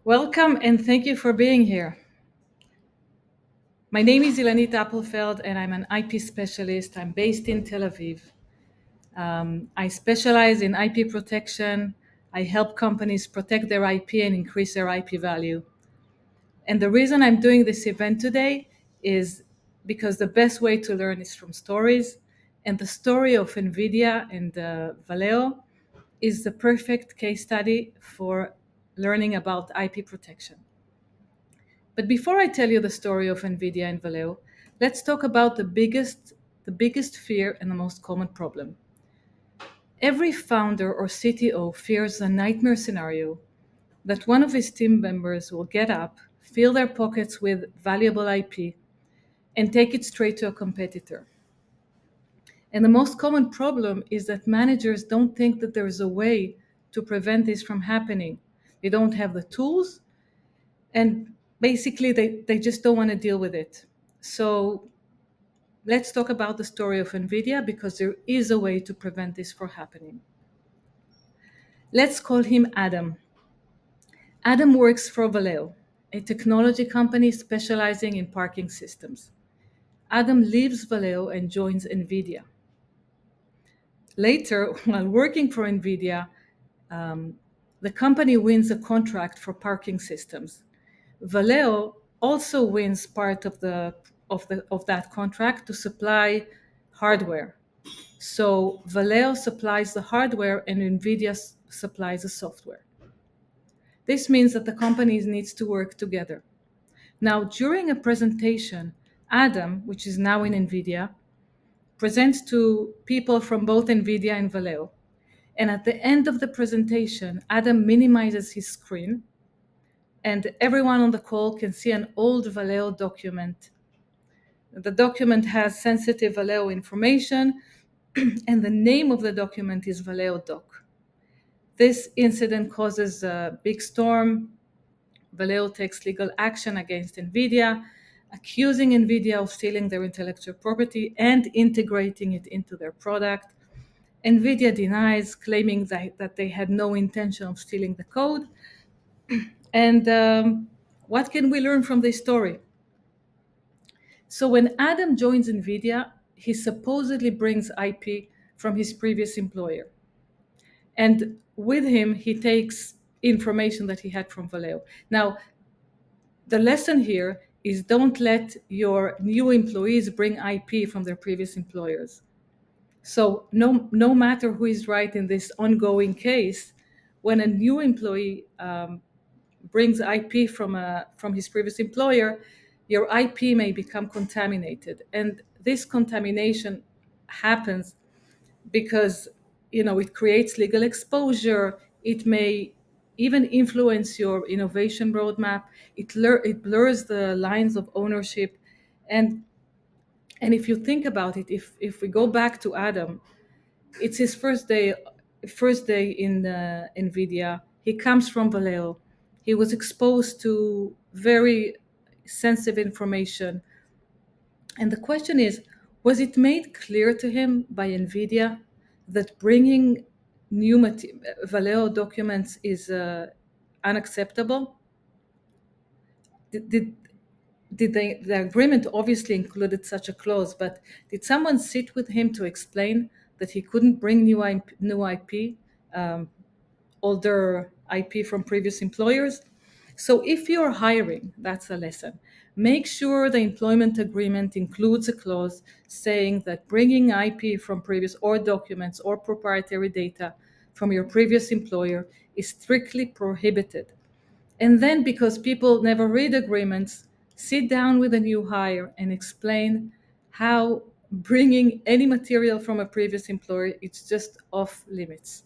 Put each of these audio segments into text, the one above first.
Welcome and thank you for being here. My name is Ilanit Appelfeld and I'm an IP specialist. I'm based in Tel Aviv. I specialize in IP protection. I help companies protect their IP and increase their IP value. And the reason I'm doing this event today is because the best way to learn is from stories. And the story of NVIDIA and Valeo is the perfect case study for learning about IP protection. But before I tell you the story of NVIDIA and Valeo, let's talk about the biggest fear and the most common problem. Every founder or CTO fears a nightmare scenario that one of his team members will get up, fill their pockets with valuable IP, and take it straight to a competitor. And the most common problem is that managers don't think that there is a way to prevent this from happening. They don't have the tools, and basically they just don't want to deal with it. So let's talk about the story of NVIDIA because there is a way to prevent this from happening. Let's call him Adam. Adam works for Valeo, a technology company specializing in parking systems. Adam leaves Valeo and joins NVIDIA. Later, while working for NVIDIA, the company wins a contract for parking systems. Valeo also wins part of that contract to supply hardware. So Valeo supplies the hardware and NVIDIA supplies the software. This means that the companies needs to work together. Now, during a presentation, Adam, which is now in NVIDIA, presents to people from both NVIDIA and Valeo. And at the end of the presentation, Adam minimizes his screen and everyone on the call can see an old Valeo document. The document has sensitive Valeo information and the name of the document is Valeo Doc. This incident causes a big storm. Valeo takes legal action against NVIDIA, accusing NVIDIA of stealing their intellectual property and integrating it into their product. NVIDIA denies, claiming that they had no intention of stealing the code. And what can we learn from this story? So when Adam joins NVIDIA, he supposedly brings IP from his previous employer. And with him, he takes information that he had from Valeo. Now, the lesson here is don't let your new employees bring IP from their previous employers. So no matter who is right in this ongoing case, when a new employee brings IP from his previous employer, your IP may become contaminated. And this contamination happens because it creates legal exposure. It may even influence your innovation roadmap. It blurs the lines of ownership. And if you think about it, if we go back to Adam, it's his first day in NVIDIA. He comes from Valeo. He was exposed to very sensitive information. And the question is, was it made clear to him by NVIDIA that bringing new Valeo documents is unacceptable? The agreement obviously included such a clause, but did someone sit with him to explain that he couldn't bring new IP, older IP from previous employers? So if you're hiring, that's a lesson. Make sure the employment agreement includes a clause saying that bringing IP from previous or documents or proprietary data from your previous employer is strictly prohibited. And then, because people never read agreements, sit down with a new hire and explain how bringing any material from a previous employer is just off limits.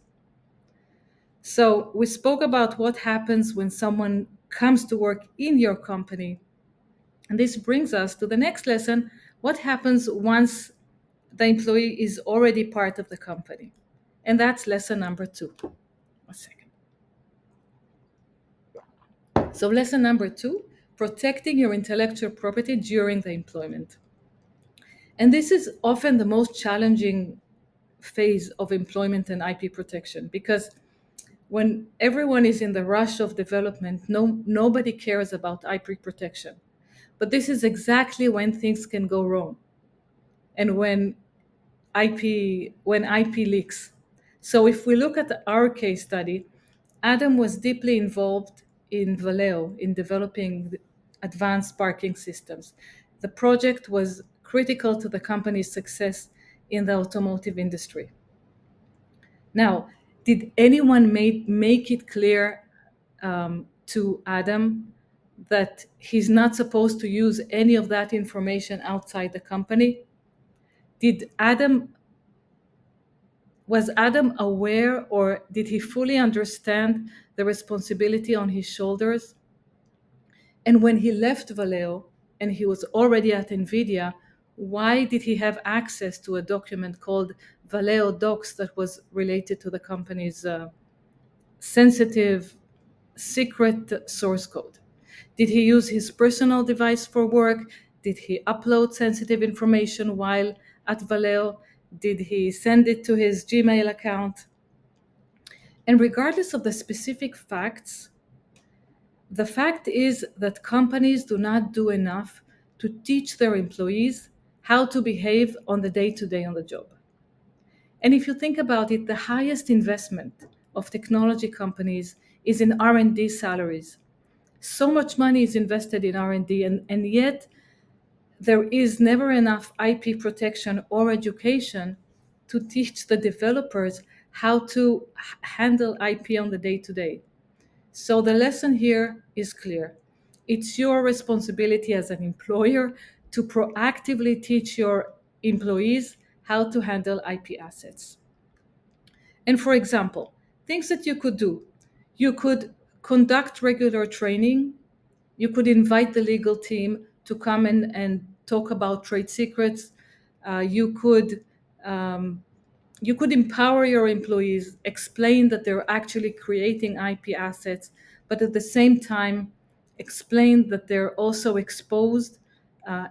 So we spoke about what happens when someone comes to work in your company. And this brings us to the next lesson. What happens once the employee is already part of the company? And that's lesson number 2. 1 second. So lesson number 2, protecting your intellectual property during the employment. And this is often the most challenging phase of employment and IP protection because When everyone is in the rush of development, nobody cares about IP protection. But this is exactly when things can go wrong, and when IP leaks. So if we look at our case study, Adam was deeply involved in Valeo in developing advanced parking systems. The project was critical to the company's success in the automotive industry. Now, did anyone make it clear to Adam that he's not supposed to use any of that information outside the company? Did Adam Was Adam aware, or did he fully understand the responsibility on his shoulders? And when he left Valeo and he was already at NVIDIA, why did he have access to a document called Valeo Docs that was related to the company's sensitive, secret source code? Did he use his personal device for work? Did he upload sensitive information while at Valeo? Did he send it to his Gmail account? And regardless of the specific facts, the fact is that companies do not do enough to teach their employees how to behave on the day-to-day on the job. And if you think about it, the highest investment of technology companies is in R&D salaries. So much money is invested in R&D, and yet there is never enough IP protection or education to teach the developers how to handle IP on the day-to-day. So the lesson here is clear. It's your responsibility as an employer to proactively teach your employees how to handle IP assets. And for example, things that you could do: you could conduct regular training, you could invite the legal team to come in and talk about trade secrets, you could you could empower your employees, explain that they're actually creating IP assets, but at the same time, explain that they're also exposed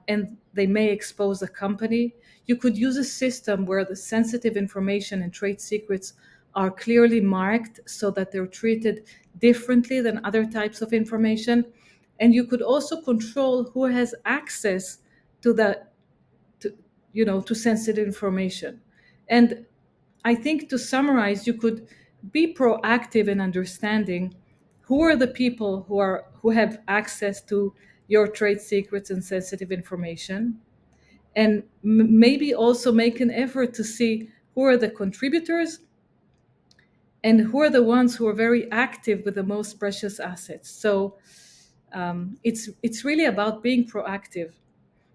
and they may expose the company. You could use a system where the sensitive information and trade secrets are clearly marked so that they're treated differently than other types of information. And you could also control who has access to the to, to sensitive information. And I think, to summarize, you could be proactive in understanding who are the people who have access to your trade secrets and sensitive information, and maybe also make an effort to see who are the contributors and who are the ones who are very active with the most precious assets. So it's really about being proactive.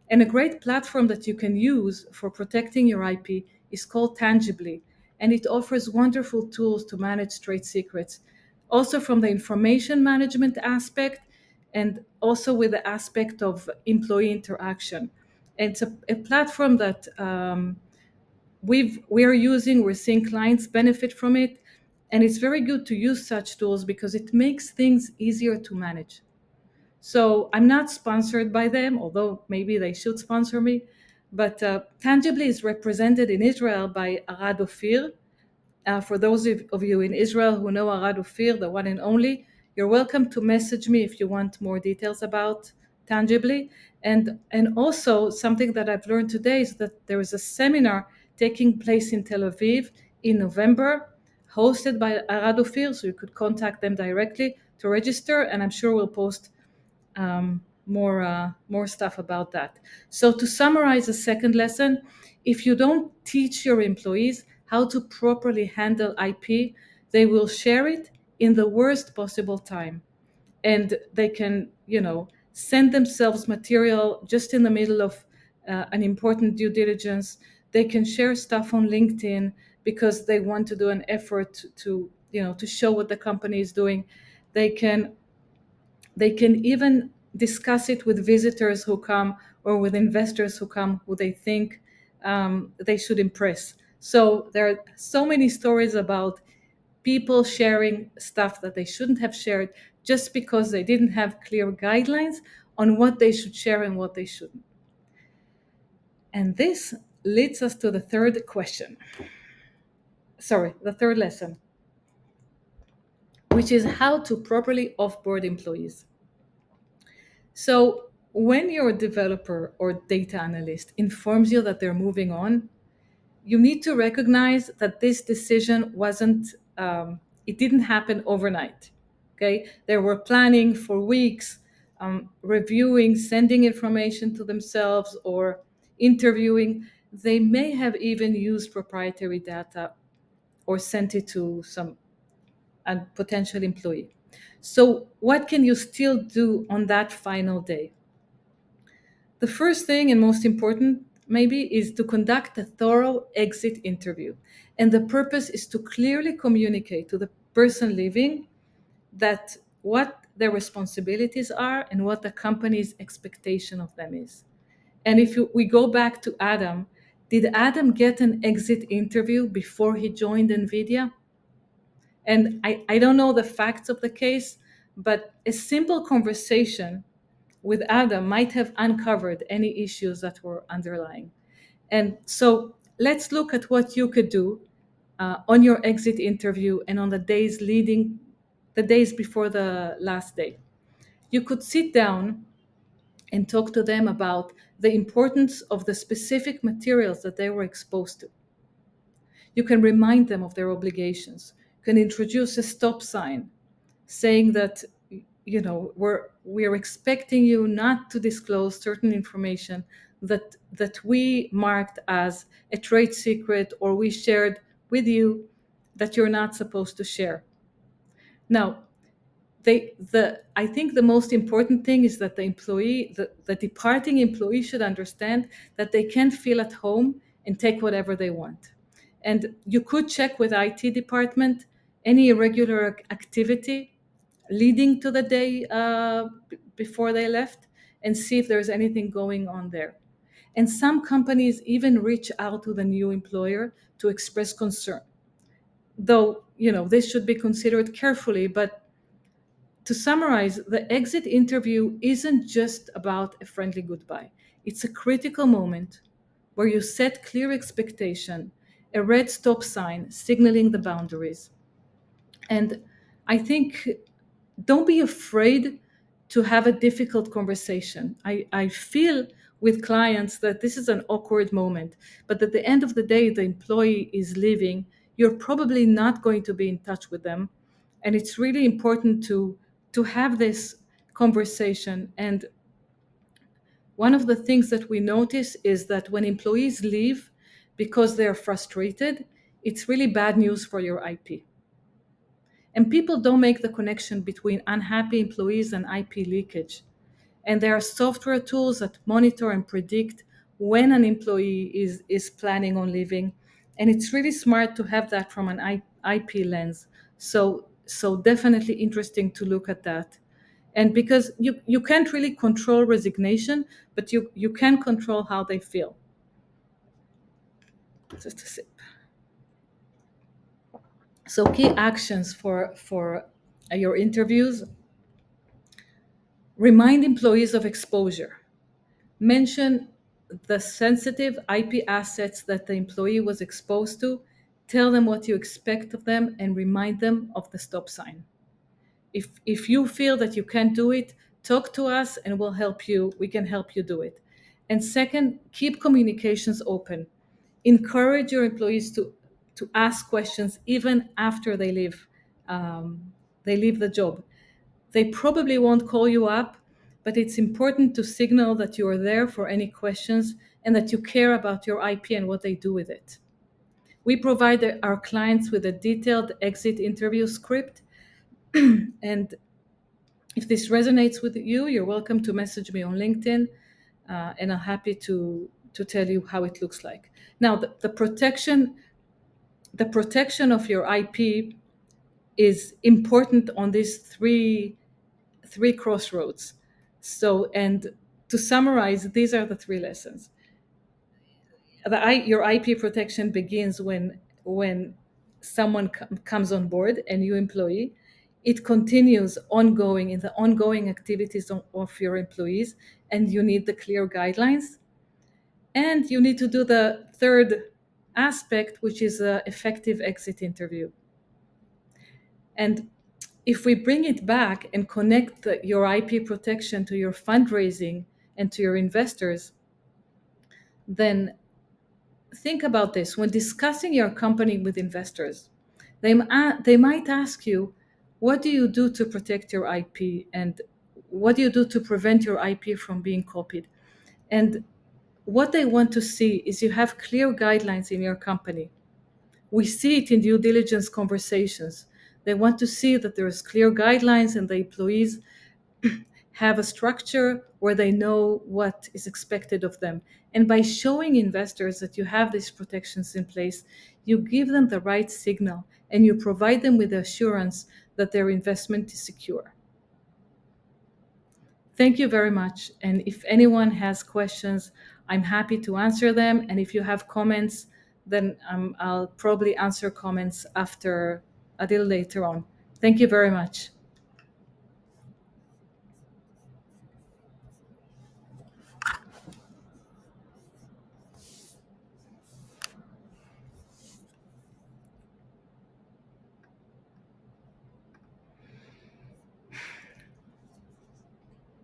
And a great platform that you can use for protecting your IP is called Tangibly, and it offers wonderful tools to manage trade secrets, also from the information management aspect and also with the aspect of employee interaction. And it's a platform that we're using, we're seeing clients benefit from it, and it's very good to use such tools because it makes things easier to manage. So I'm not sponsored by them, although maybe they should sponsor me. But Tangibly is represented in Israel by Arad Ophir. For those of you in Israel who know Arad Ophir, the one and only, you're welcome to message me if you want more details about Tangibly. And also, something that I've learned today is that there is a seminar taking place in Tel Aviv in November, hosted by Arad Ophir, so you could contact them directly to register, and I'm sure we'll post more stuff about that. So to summarize the second lesson, if you don't teach your employees how to properly handle IP, they will share it in the worst possible time, and they can, send themselves material just in the middle of an important due diligence. They can share stuff on LinkedIn because they want to do an effort to show what the company is doing. They can they can even discuss it with visitors who come or with investors who come who they think they should impress. So there are so many stories about people sharing stuff that they shouldn't have shared just because they didn't have clear guidelines on what they should share and what they shouldn't. And this leads us to the third question. Sorry, the third lesson. which is how to properly offboard employees. So when your developer or data analyst informs you that they're moving on, you need to recognize that this decision it didn't happen overnight. Okay, they were planning for weeks, reviewing, sending information to themselves, or interviewing. They may have even used proprietary data or sent it to some a potential employee. So, what can you still do on that final day? The first thing and most important, maybe, is to conduct a thorough exit interview. And the purpose is to clearly communicate to the person leaving that what their responsibilities are and what the company's expectation of them is. And if we go back to Adam, did Adam get an exit interview before he joined NVIDIA? And I don't know the facts of the case, but a simple conversation with Adam might have uncovered any issues that were underlying. And so let's look at what you could do on your exit interview and on the days before the last day. You could sit down and talk to them about the importance of the specific materials that they were exposed to. You can remind them of their obligations. You can introduce a stop sign saying that we're expecting you not to disclose certain information that we marked as a trade secret or we shared with you that you're not supposed to share. Now, I think the most important thing is that the departing employee should understand that they can feel at home and take whatever they want. And you could check with IT department any irregular activity leading to the day before they left and see if there's anything going on there. And some companies even reach out to the new employer to express concern. Though, this should be considered carefully, but to summarize, the exit interview isn't just about a friendly goodbye. It's a critical moment where you set clear expectation, a red stop sign signaling the boundaries. And I think don't be afraid to have a difficult conversation. I feel with clients that this is an awkward moment, but at the end of the day, the employee is leaving. You're probably not going to be in touch with them. And it's really important to have this conversation. And one of the things that we notice is that when employees leave because they're frustrated, it's really bad news for your IP. And people don't make the connection between unhappy employees and IP leakage. And there are software tools that monitor and predict when an employee is planning on leaving. And it's really smart to have that from an IP lens. So definitely interesting to look at that. And because you can't really control resignation, but you can control how they feel. Just a sip. So key actions for your interviews: remind employees of exposure. Mention the sensitive IP assets that the employee was exposed to. Tell them what you expect of them and remind them of the stop sign. If you feel that you can't do it, talk to us and we'll help you. We can help you do it. And second, keep communications open. Encourage your employees to ask questions even after they leave the job. They probably won't call you up, but it's important to signal that you are there for any questions and that you care about your IP and what they do with it. We provide our clients with a detailed exit interview script. And if this resonates with you, you're welcome to message me on LinkedIn, and I'm happy to tell you how it looks like. Now, the protection of your IP is important on these three crossroads. So, and to summarize, these are the three lessons. Your IP protection begins when someone comes on board, a new employee. It continues ongoing in the ongoing activities of your employees, and you need the clear guidelines. And you need to do the third aspect, which is an effective exit interview. And if we bring it back and connect your IP protection to your fundraising and to your investors, then think about this. When discussing your company with investors, they might ask you, what do you do to protect your IP? And what do you do to prevent your IP from being copied? And what they want to see is you have clear guidelines in your company. We see it in due diligence conversations. They want to see that there's clear guidelines and the employees have a structure where they know what is expected of them. And by showing investors that you have these protections in place, you give them the right signal and you provide them with the assurance that their investment is secure. Thank you very much. And if anyone has questions, I'm happy to answer them. And if you have comments, then I'll probably answer comments after a little later on. Thank you very much.